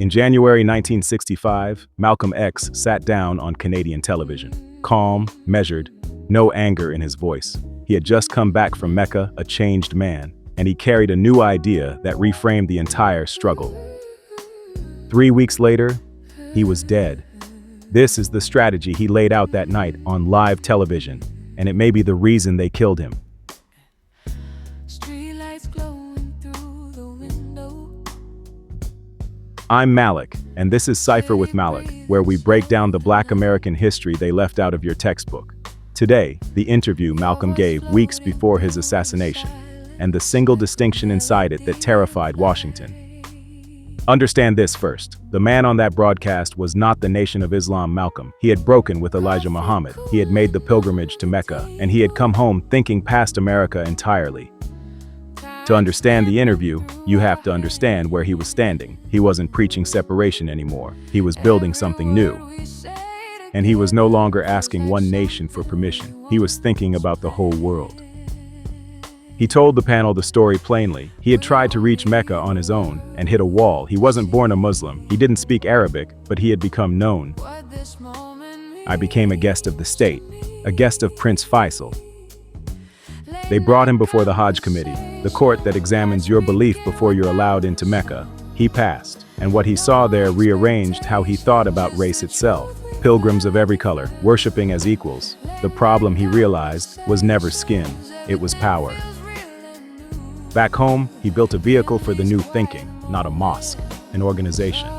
In January 1965, Malcolm X sat down on Canadian television. Calm, measured, no anger in his voice. He had just come back from Mecca, a changed man, and he carried a new idea that reframed the entire struggle. 3 weeks later, he was dead. This is the strategy he laid out that night on live television, and it may be the reason they killed him. I'm Malik, and this is Cypher with Malik, where we break down the Black American history they left out of your textbook. Today, the interview Malcolm gave weeks before his assassination, and the single distinction inside it that terrified Washington. Understand this first. The man on that broadcast was not the Nation of Islam Malcolm. He had broken with Elijah Muhammad. He had made the pilgrimage to Mecca, and he had come home thinking past America entirely. To understand the interview, you have to understand where he was standing. He wasn't preaching separation anymore. He was building something new. And he was no longer asking one nation for permission. He was thinking about the whole world. He told the panel the story plainly. He had tried to reach Mecca on his own and hit a wall. He wasn't born a Muslim. He didn't speak Arabic, but he had become known. I became a guest of the state, a guest of Prince Faisal. They brought him before the Hajj Committee, the court that examines your belief before you're allowed into Mecca. He passed, and what he saw there rearranged how he thought about race itself. Pilgrims of every color, worshiping as equals. The problem, he realized, was never skin, it was power. Back home, he built a vehicle for the new thinking, not a mosque, an organization.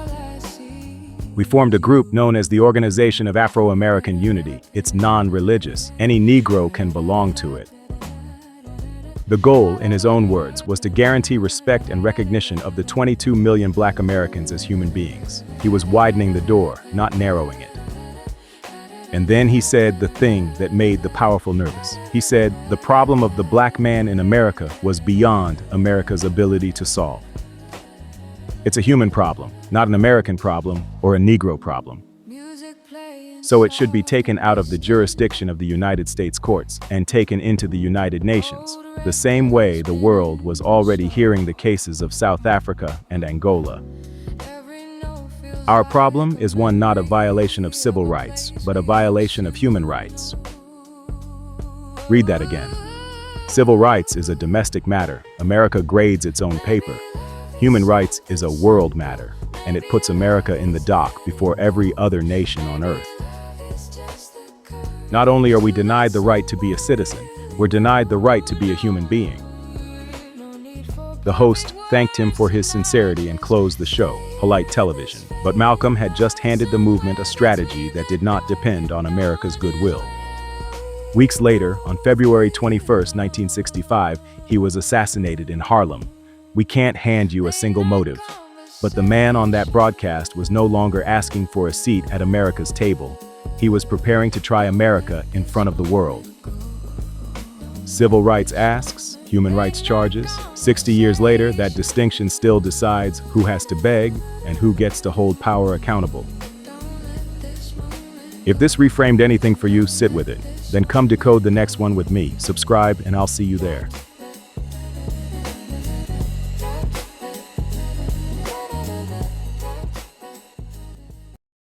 We formed a group known as the Organization of Afro-American Unity. It's non-religious. Any Negro can belong to it. The goal, in his own words, was to guarantee respect and recognition of the 22 million Black Americans as human beings. He was widening the door, not narrowing it. And then he said the thing that made the powerful nervous. He said the problem of the Black man in America was beyond America's ability to solve. It's a human problem, not an American problem or a Negro problem. So it should be taken out of the jurisdiction of the United States courts and taken into the United Nations, the same way the world was already hearing the cases of South Africa and Angola. Our problem is one not a violation of civil rights, but a violation of human rights. Read that again. Civil rights is a domestic matter. America grades its own paper. Human rights is a world matter, and it puts America in the dock before every other nation on earth. Not only are we denied the right to be a citizen, we're denied the right to be a human being. The host thanked him for his sincerity and closed the show, polite television. But Malcolm had just handed the movement a strategy that did not depend on America's goodwill. Weeks later, on February 21, 1965, he was assassinated in Harlem. We can't hand you a single motive. But the man on that broadcast was no longer asking for a seat at America's table. He was preparing to try America in front of the world. Civil rights asks, human rights charges. 60 years later, that distinction still decides who has to beg and who gets to hold power accountable. If this reframed anything for you, sit with it. Then come decode the next one with me. Subscribe, and I'll see you there.